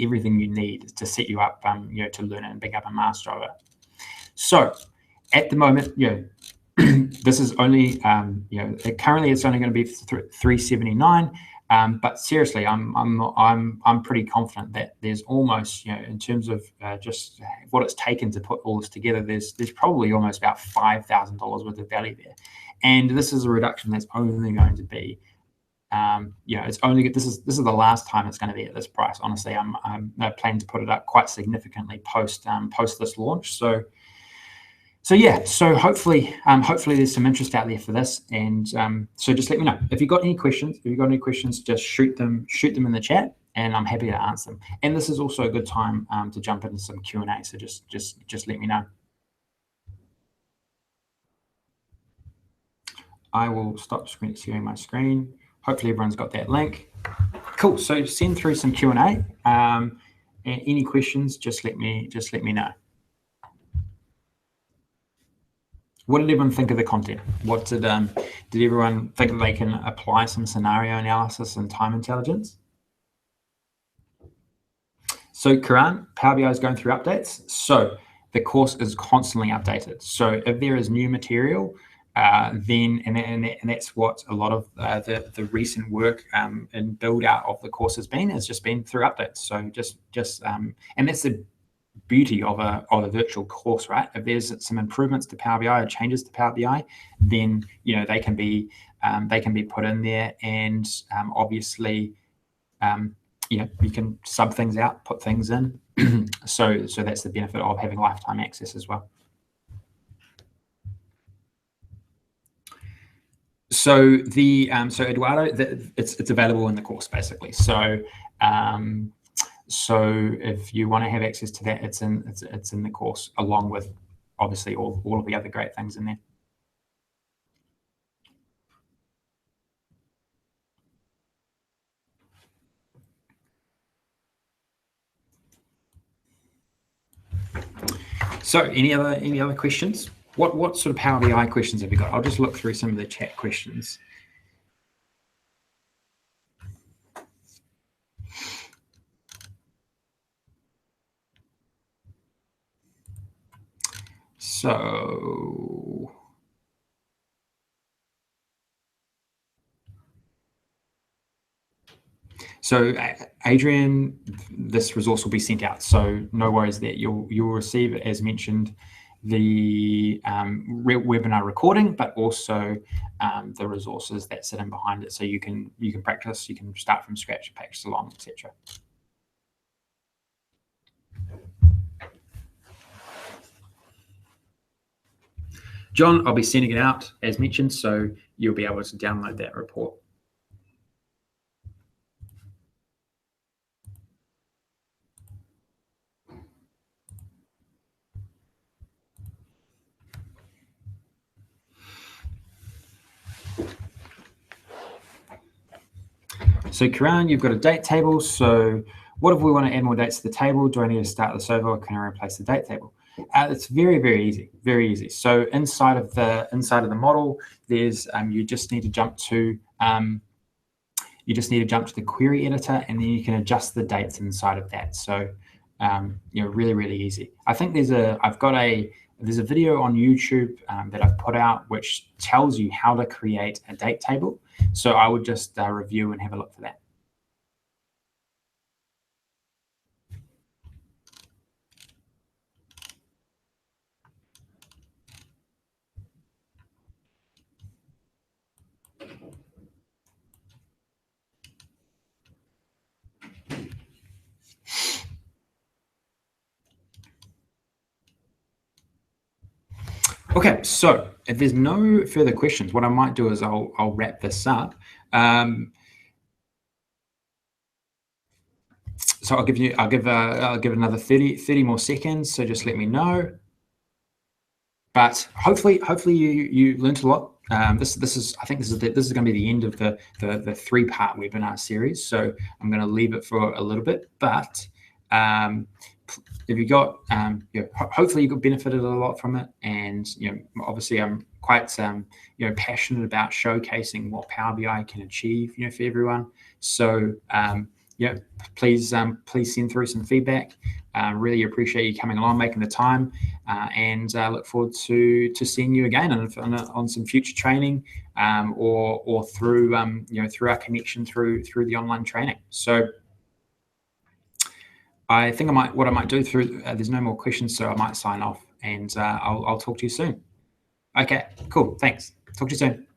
everything you need to set you up to learn it and become a master of it. So at the moment, this is only, currently it's only going to be 379. But seriously, I'm pretty confident that there's almost, in terms of just what it's taken to put all this together, there's probably almost about $5,000 worth of value there, and this is a reduction that's only going to be, it's only, this is the last time it's going to be at this price. Honestly, I'm planning to put it up quite significantly post this launch. So yeah, so hopefully there's some interest out there for this, and so just let me know if you've got any questions. If you've got any questions, just shoot them in the chat, and I'm happy to answer them. And this is also a good time to jump into some Q&A. So just let me know. I will stop sharing my screen. Hopefully everyone's got that link. Cool. So send through some Q&A, and any questions, just let me know. What did everyone think of the content? What did everyone think that they can apply some scenario analysis and time intelligence? So Karan, Power BI is going through updates. So the course is constantly updated. So if there is new material, then and that's what a lot of the recent work and build out of the course has just been through updates. So just and that's the beauty of a virtual course, right? If there's some improvements to Power BI or changes to Power BI, then they can be put in there, and obviously you can sub things out, put things in. so that's the benefit of having lifetime access as well. So so Eduardo, it's available in the course basically. So so if you want to have access to that, it's in the course, along with obviously all of the other great things in there. So any other questions? What sort of Power BI questions have you got? I'll just look through some of the chat questions. So Adrian, this resource will be sent out, so no worries there. You'll receive, as mentioned, the webinar recording, but also the resources that sit in behind it, so you can practice, you can start from scratch, practice along, etc. John, I'll be sending it out as mentioned, so you'll be able to download that report. So Karan, you've got a date table. So what if we want to add more dates to the table? Do I need to start this over, or can I replace the date table? It's very, very easy, very easy. So inside of the model, there's you just need to jump to the query editor, and then you can adjust the dates inside of that. So really, really easy. I think there's a video on YouTube that I've put out which tells you how to create a date table. So I would just review and have a look for that. Okay, so if there's no further questions, what I might do is I'll wrap this up. So I'll give another 30 more seconds. So just let me know. But hopefully you learned a lot. I think this is going to be the end of the 3-part webinar series. So I'm going to leave it for a little bit. But if you got, hopefully you got benefited a lot from it. And obviously I'm quite passionate about showcasing what Power BI can achieve for everyone. So please send through some feedback. Really appreciate you coming along, making the time, and look forward to seeing you again on some future training, or through through our connection through the online training. So I think what I might do through there's no more questions, so I might sign off, and I'll talk to you soon. Okay, cool. Thanks. Talk to you soon.